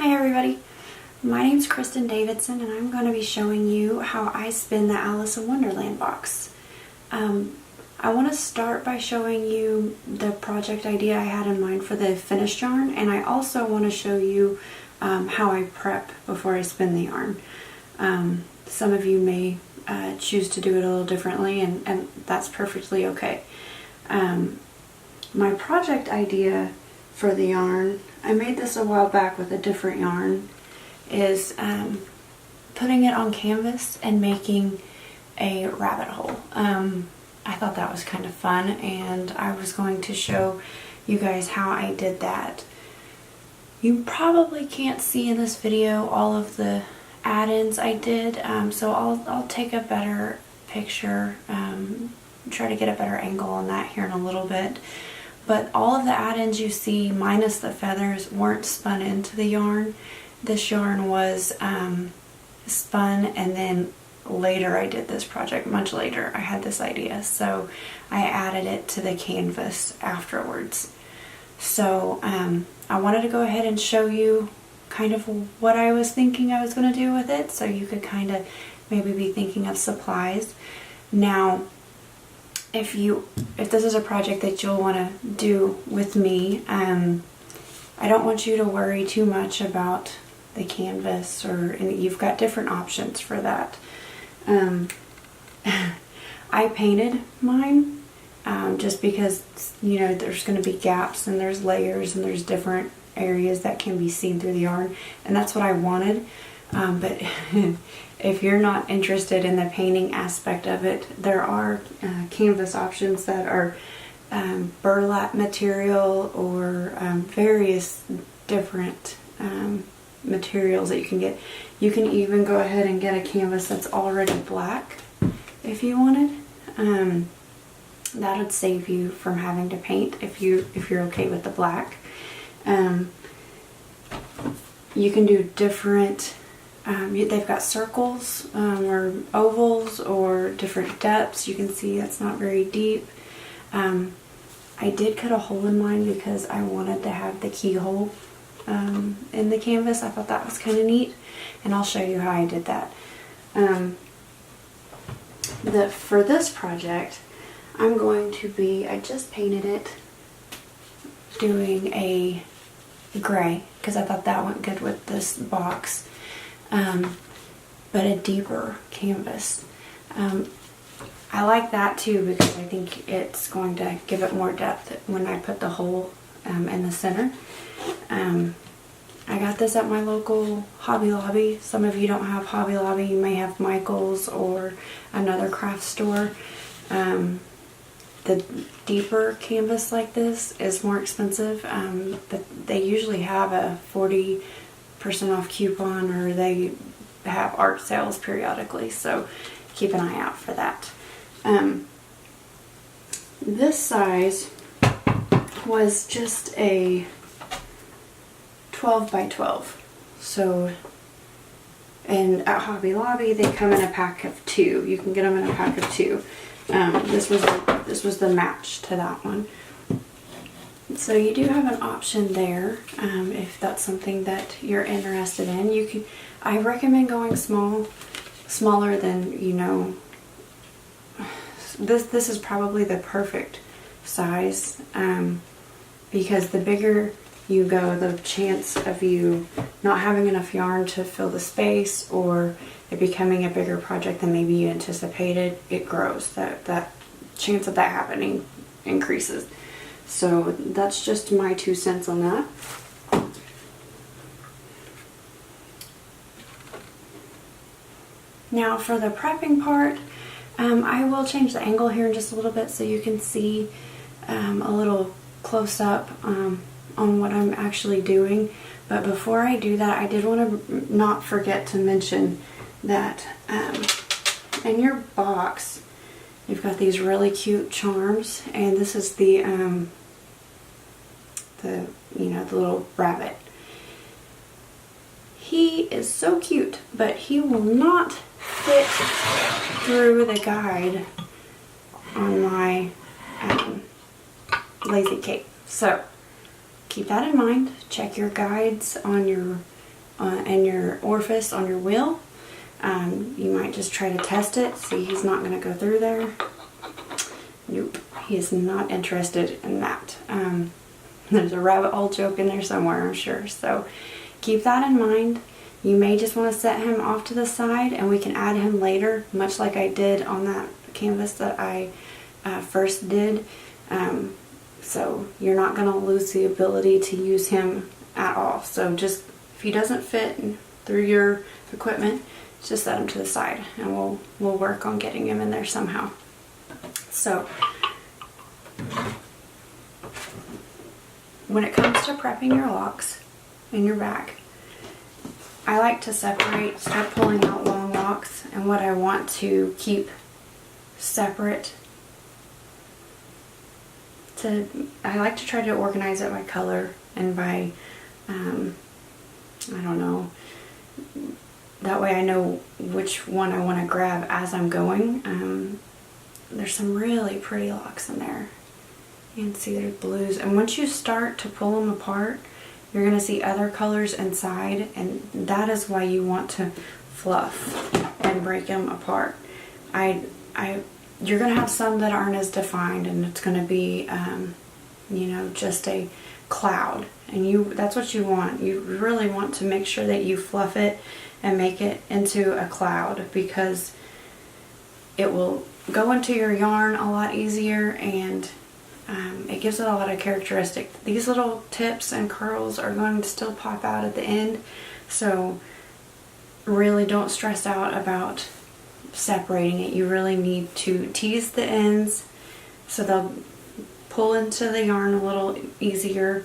Hi everybody, my name's Kristen Davidson and I'm going to be showing you how I spin the Alice in Wonderland box. I want to start by showing you the project idea I had in mind for the finished yarn, and I also want to show you how I prep before I spin the yarn. Some of you may choose to do it a little differently, and that's perfectly okay. My project idea for the yarn, I made this a while back with a different yarn, is putting it on canvas and making a rabbit hole. I thought that was kind of fun, and I was going to show you guys how I did that. You probably can't see in this video all of the add-ins I did, so I'll take a better picture, try to get a better angle on that here in a little bit. But all of the add-ins you see, minus the feathers, weren't spun into the yarn. This yarn was spun, and then later I did this project, much later I had this idea, so I added it to the canvas afterwards. So I wanted to go ahead and show you kind of what I was thinking I was going to do with it, so you could kind of maybe be thinking of supplies. Now, if this is a project that you'll want to do with me, I don't want you to worry too much about the canvas, and you've got different options for that. I painted mine just because, you know, there's going to be gaps and there's layers and there's different areas that can be seen through the yarn, and that's what I wanted. But if you're not interested in the painting aspect of it, there are canvas options that are burlap material or various different materials that you can get. You can even go ahead and get a canvas that's already black if you wanted. That would save you from having to paint if you're okay with the black. You can do different, they've got circles or ovals or different depths. You can see that's not very deep. I did cut a hole in mine because I wanted to have the keyhole in the canvas. I thought that was kind of neat, and I'll show you how I did that. For this project, I'm going to be, I just painted it doing a gray because I thought that went good with this box, but a deeper canvas. I like that too because I think it's going to give it more depth when I put the hole in the center. I got this at my local Hobby Lobby. Some of you don't have Hobby Lobby, you may have Michael's or another craft store. The deeper canvas like this is more expensive, but they usually have a 40% off coupon, or they have art sales periodically, so keep an eye out for that. This size was just a 12 by 12. So, and at Hobby Lobby they come in a pack of 2. You can get them in a pack of 2. This was the match to that one. So you do have an option there if that's something that you're interested in. I recommend going smaller than, you know, this is probably the perfect size, because the bigger you go, the chance of you not having enough yarn to fill the space, or it becoming a bigger project than maybe you anticipated, it grows. That chance of that happening increases. So that's just my 2 cents on that. Now for the prepping part, I will change the angle here in just a little bit so you can see a little close up on what I'm actually doing. But before I do that, I did want to not forget to mention that in your box you've got these really cute charms, and this is the little rabbit. He is so cute, but he will not fit through the guide on my lazy cape. So keep that in mind. Check your guides on your and your orifice on your wheel. You might just try to test it. See, he's not going to go through there. Nope, he is not interested in that. There's a rabbit hole joke in there somewhere, I'm sure. So keep that in mind. You may just want to set him off to the side, and we can add him later, much like I did on that canvas that I first did. So you're not going to lose the ability to use him at all. So just, if he doesn't fit through your equipment, just set him to the side, and we'll work on getting him in there somehow. So when it comes to prepping your locks in your bag, I like to start pulling out long locks, and what I want to keep separate, I like to try to organize it by color and by, I don't know, that way I know which one I want to grab as I'm going. There's some really pretty locks in there. You can see there's blues, and once you start to pull them apart, you're going to see other colors inside, and that is why you want to fluff and break them apart. You're going to have some that aren't as defined, and it's going to be, you know, just a cloud, and that's what you want. You really want to make sure that you fluff it and make it into a cloud, because it will go into your yarn a lot easier, and it gives it a lot of characteristic. These little tips and curls are going to still pop out at the end, so really don't stress out about separating it. You really need to tease the ends so they'll pull into the yarn a little easier,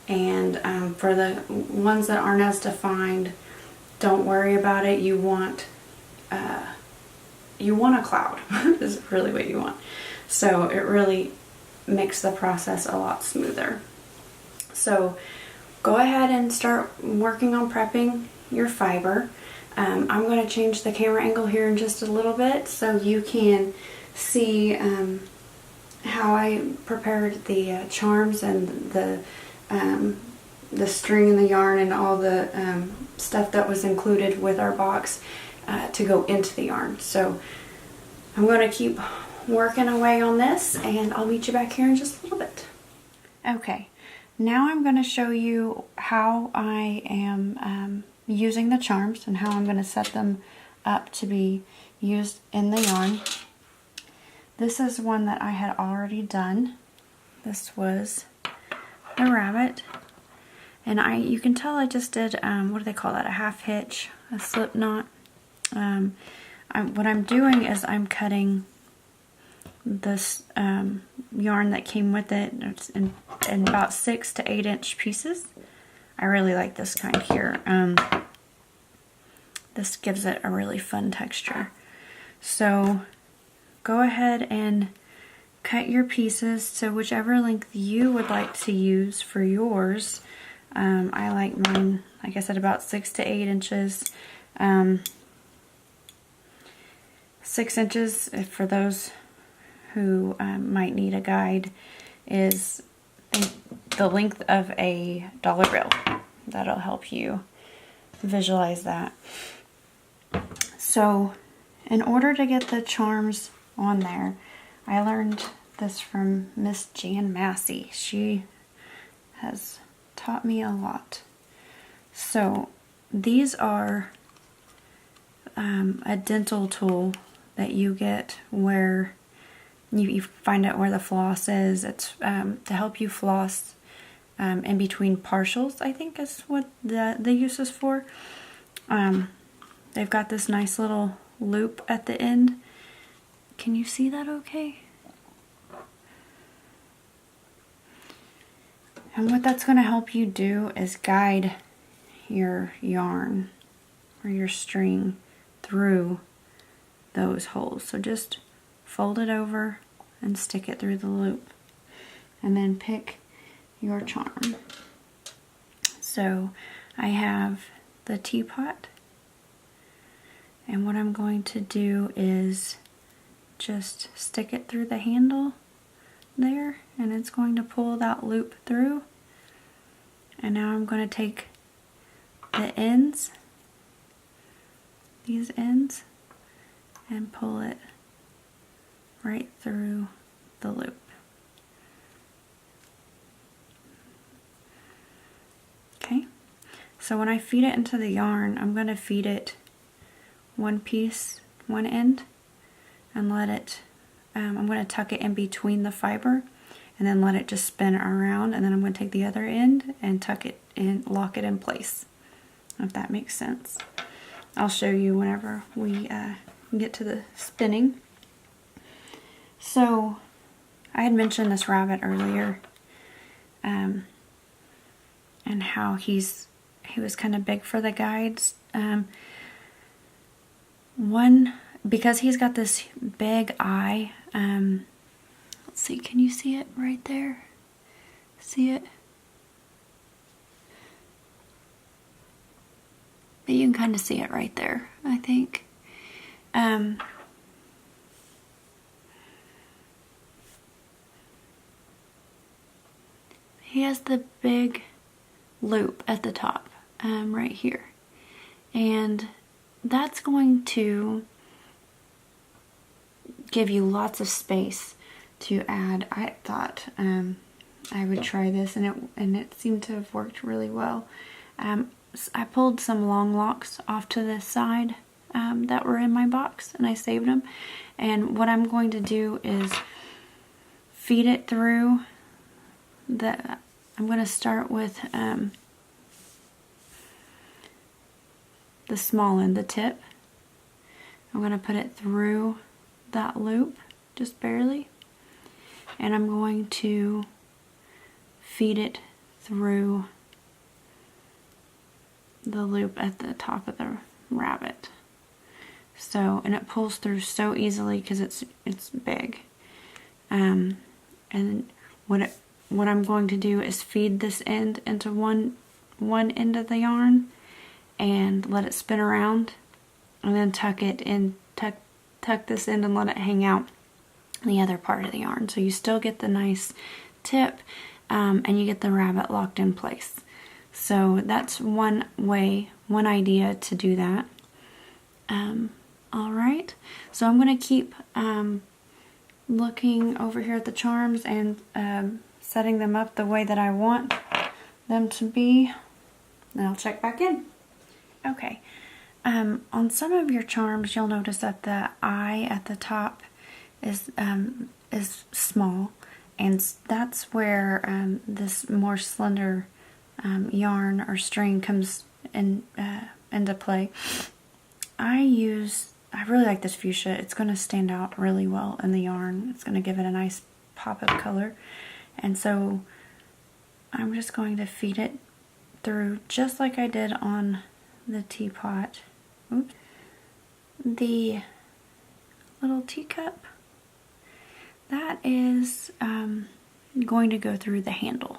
and for the ones that aren't as defined, don't worry about it. You want a cloud is really what you want. So it really makes the process a lot smoother. So go ahead and start working on prepping your fiber. I'm going to change the camera angle here in just a little bit so you can see how I prepared the charms and the string and the yarn and all the stuff that was included with our box to go into the yarn. So I'm going to keep working away on this, and I'll meet you back here in just a little bit. Okay, now I'm going to show you how I am using the charms and how I'm going to set them up to be used in the yarn. This is one that I had already done. This was the rabbit, and you can tell I just did what do they call that, a half hitch, a slip knot. What I'm doing is I'm cutting this yarn that came with it. It's in about 6 to 8 inch pieces. I really like this kind here. This gives it a really fun texture. So go ahead and cut your pieces to whichever length you would like to use for yours. I like mine, like I said, about 6 to 8 inches. 6 inches, for those who might need a guide, is the length of a dollar bill. That'll help you visualize that. So in order to get the charms on there, I learned this from Miss Jan Massey. She has taught me a lot. So these are a dental tool that you get where you find out where the floss is. It's to help you floss in between partials, I think is what the use is for. They've got this nice little loop at the end. Can you see that okay? And what that's going to help you do is guide your yarn or your string through those holes. So just fold it over and stick it through the loop, and then pick your charm. So I have the teapot, and what I'm going to do is just stick it through the handle there, and it's going to pull that loop through. And now I'm going to take the ends, these ends, and pull it right through the loop. Okay, so when I feed it into the yarn, I'm going to feed it one piece, one end, and let it, I'm going to tuck it in between the fiber and then let it just spin around, and then I'm going to take the other end and tuck it in, lock it in place, if that makes sense. I'll show you whenever we get to the spinning. So I had mentioned this rabbit earlier, and how he was kind of big for the guides. Because he's got this big eye, let's see, can you see it right there? See it? But you can kind of see it right there, I think. He has the big loop at the top, right here. And that's going to give you lots of space to add. I thought I would try this, and it seemed to have worked really well. I pulled some long locks off to the side that were in my box, and I saved them. And what I'm going to do is feed it through I'm going to start with the small end, the tip. I'm going to put it through that loop, just barely, and I'm going to feed it through the loop at the top of the rabbit. So, and it pulls through so easily because it's big. And what I'm going to do is feed this end into one end of the yarn and let it spin around, and then tuck it in, tuck this end and let it hang out in the other part of the yarn. So you still get the nice tip, and you get the rabbit locked in place. So that's one way, one idea to do that. Alright, so I'm going to keep looking over here at the charms and setting them up the way that I want them to be. Then I'll check back in. Okay, on some of your charms you'll notice that the eye at the top is small, and that's where this more slender yarn or string comes into play. I really like this fuchsia. It's going to stand out really well in the yarn. It's going to give it a nice pop of color. And so I'm just going to feed it through just like I did on the teapot. Oops. The little teacup, that is going to go through the handle.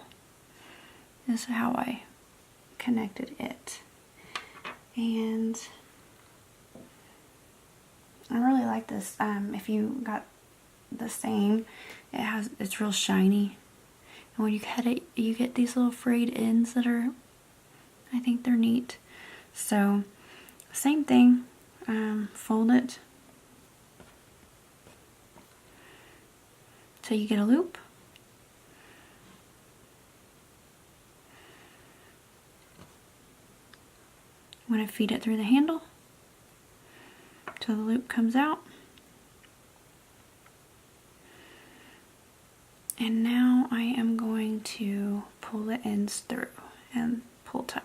This is how I connected it. And I really like this. If you got the same, it's real shiny. And when you cut it, you get these little frayed ends that are, I think they're neat. So, same thing. Fold it till you get a loop. I'm going to feed it through the handle till the loop comes out. And now I am going to pull the ends through and pull tight.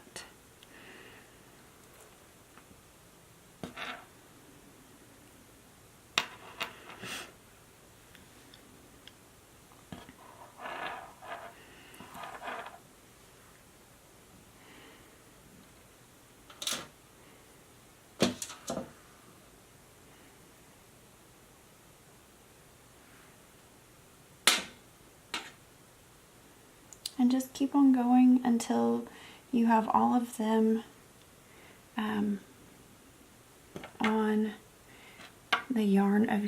And just keep on going until you have all of them on the yarn of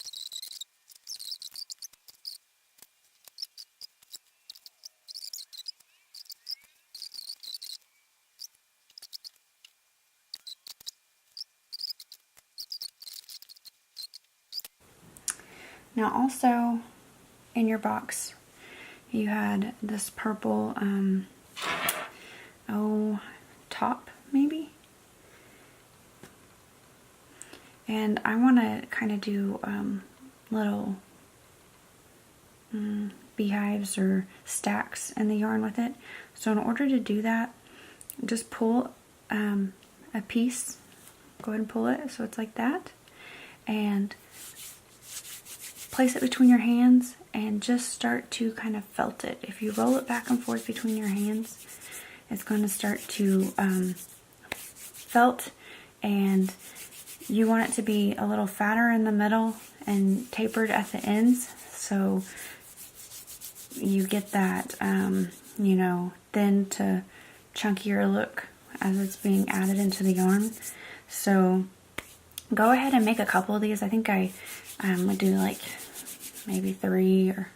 Now also in your box you had this purple top maybe, and I want to kind of do little beehives or stacks in the yarn with it. So in order to do that, just pull a piece, go ahead and pull it so it's like that, and place it between your hands and just start to kind of felt it. If you roll it back and forth between your hands, it's going to start to felt, and you want it to be a little fatter in the middle and tapered at the ends, so you get that you know, thin to chunkier look as it's being added into the yarn. So go ahead and make a couple of these. I think I would do like maybe 3 or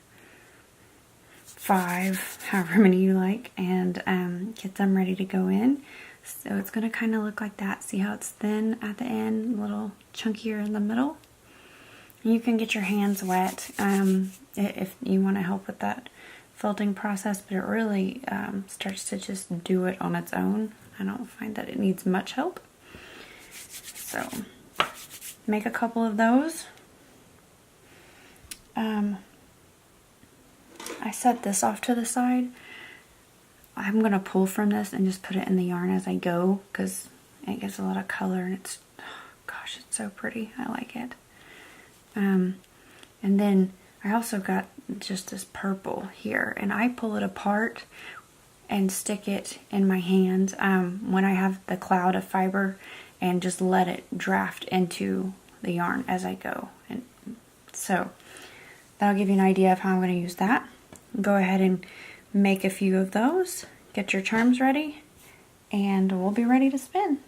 5, however many you like, and get them ready to go in. So it's going to kind of look like that. See how it's thin at the end, a little chunkier in the middle? You can get your hands wet if you want to help with that felting process, but it really starts to just do it on its own. I don't find that it needs much help. So make a couple of those. I set this off to the side. I'm going to pull from this and just put it in the yarn as I go, because it gives a lot of color, and it's, oh gosh, it's so pretty. I like it. And then I also got just this purple here, and I pull it apart and stick it in my hand when I have the cloud of fiber, and just let it draft into the yarn as I go. And so that'll give you an idea of how I'm going to use that. Go ahead and make a few of those, get your charms ready, and we'll be ready to spin.